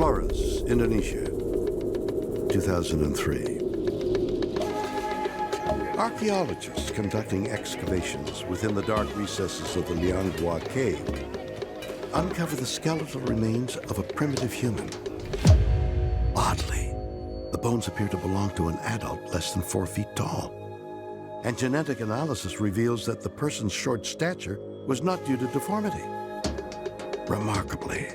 Flores, Indonesia, 2003. Archaeologists conducting excavations within the dark recesses of the Lianghua Cave uncover the skeletal remains of a primitive human. Oddly, the bones appear to belong to an adult less than 4 feet tall. And genetic analysis reveals that the person's short stature was not due to deformity. Remarkably,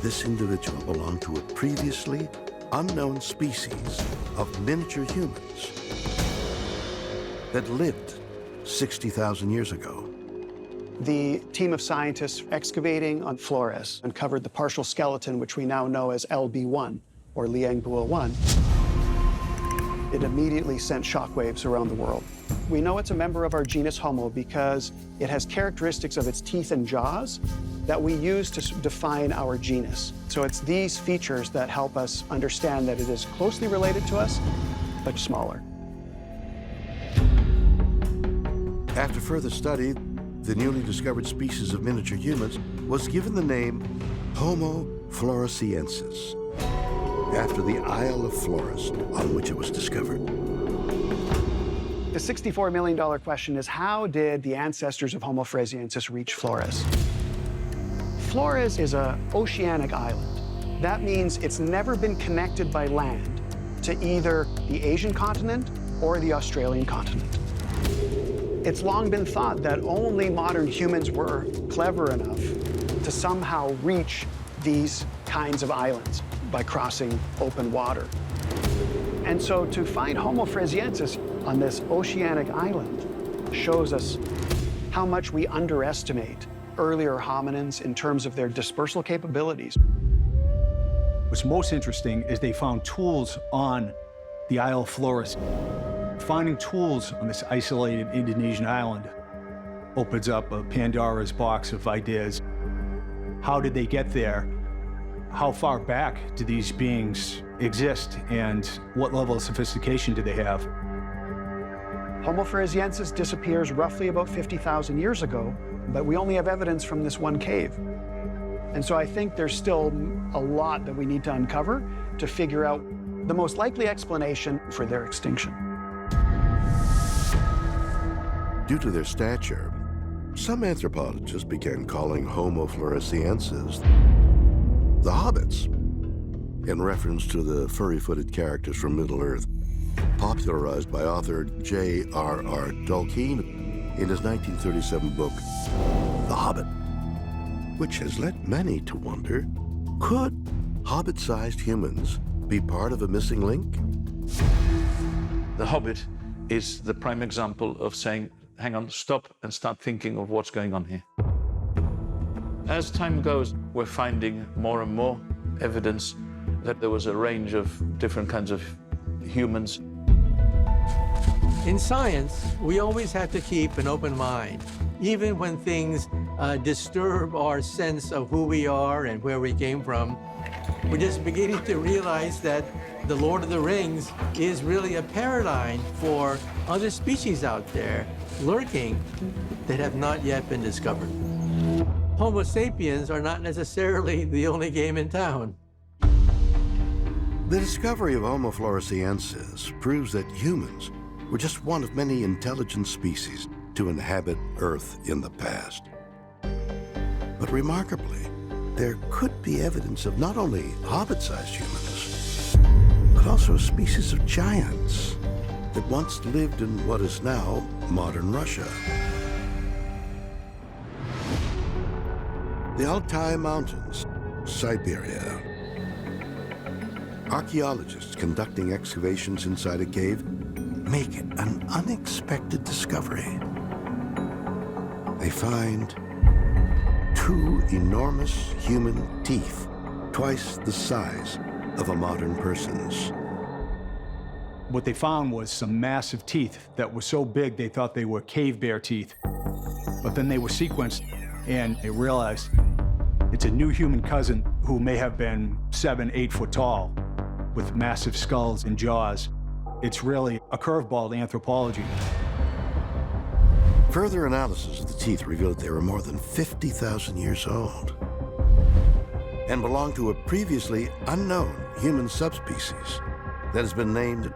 this individual belonged to a previously unknown species of miniature humans that lived 60,000 years ago. The team of scientists excavating on Flores uncovered the partial skeleton, which we now know as LB1, or Lianghua 1. It immediately sent shockwaves around the world. We know it's a member of our genus Homo because it has characteristics of its teeth and jaws that we use to define our genus. So it's these features that help us understand that it is closely related to us, but smaller. After further study, the newly discovered species of miniature humans was given the name Homo floresiensis, after the Isle of Flores on which it was discovered. The $64 million question is, how did the ancestors of Homo floresiensis reach Flores? Flores is an oceanic island. That means it's never been connected by land to either the Asian continent or the Australian continent. It's long been thought that only modern humans were clever enough to somehow reach these kinds of islands by crossing open water. And so to find Homo floresiensis on this oceanic island shows us how much we underestimate earlier hominins in terms of their dispersal capabilities. What's most interesting is they found tools on the Isle of Flores. Finding tools on this isolated Indonesian island opens up a Pandora's box of ideas. How did they get there? How far back do these beings exist? And what level of sophistication do they have? Homo floresiensis disappears roughly about 50,000 years ago, but we only have evidence from this one cave. And so I think there's still a lot that we need to uncover to figure out the most likely explanation for their extinction. Due to their stature, some anthropologists began calling Homo floresiensis the hobbits, in reference to the furry-footed characters from Middle-earth, popularized by author J.R.R. Tolkien in his 1937 book, The Hobbit, which has led many to wonder, could hobbit-sized humans be part of a missing link? The Hobbit is the prime example of saying, hang on, stop and start thinking of what's going on here. As time goes, we're finding more and more evidence that there was a range of different kinds of humans. In science, we always have to keep an open mind, even when things disturb our sense of who we are and where we came from. We're just beginning to realize that the Lord of the Rings is really a paradigm for other species out there lurking that have not yet been discovered. Homo sapiens are not necessarily the only game in town. The discovery of Homo floresiensis proves that humans were just one of many intelligent species to inhabit Earth in the past. But remarkably, there could be evidence of not only hobbit-sized humans, but also a species of giants that once lived in what is now modern Russia. The Altai Mountains, Siberia. Archaeologists conducting excavations inside a cave make an unexpected discovery. They find 2 enormous human teeth, twice the size of a modern person's. What they found was some massive teeth that were so big they thought they were cave bear teeth. But then they were sequenced and they realized it's a new human cousin who may have been 7, 8 foot tall with massive skulls and jaws. It's really a curveball to anthropology. Further analysis of the teeth revealed they were more than 50,000 years old. and belong to a previously unknown human subspecies that has been named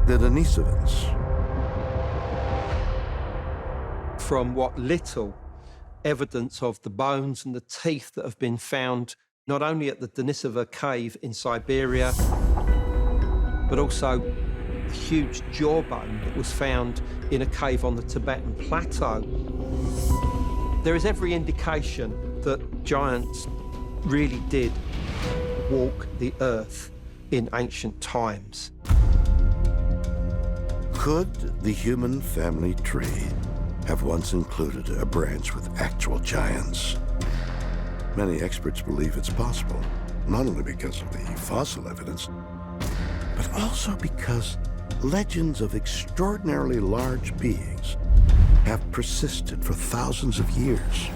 the Denisovans. From what little evidence of the bones and the teeth that have been found not only at the Denisova cave in Siberia, but also a huge jawbone that was found in a cave on the Tibetan plateau. There is every indication that giants really did walk the earth in ancient times. Could the human family tree have once included a branch with actual giants? Many experts believe it's possible, not only because of the fossil evidence, but also because legends of extraordinarily large beings have persisted for thousands of years.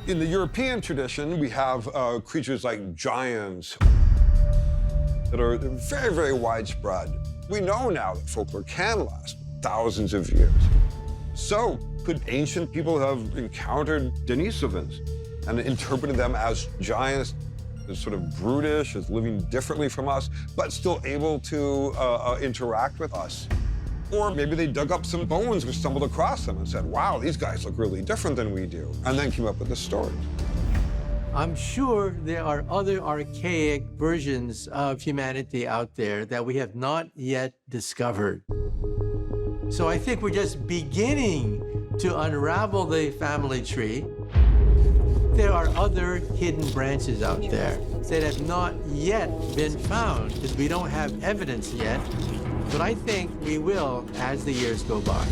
In the European tradition, we have creatures like giants that are very, very widespread. We know now that folklore can last thousands of years. So, could ancient people have encountered Denisovans and interpreted them as giants, as sort of brutish, as living differently from us, but still able to interact with us? Or maybe they dug up some bones and stumbled across them and said, wow, these guys look really different than we do, and then came up with this story. I'm sure there are other archaic versions of humanity out there that we have not yet discovered. So I think we're just beginning to unravel the family tree. There are other hidden branches out there that have not yet been found because we don't have evidence yet, but I think we will as the years go by.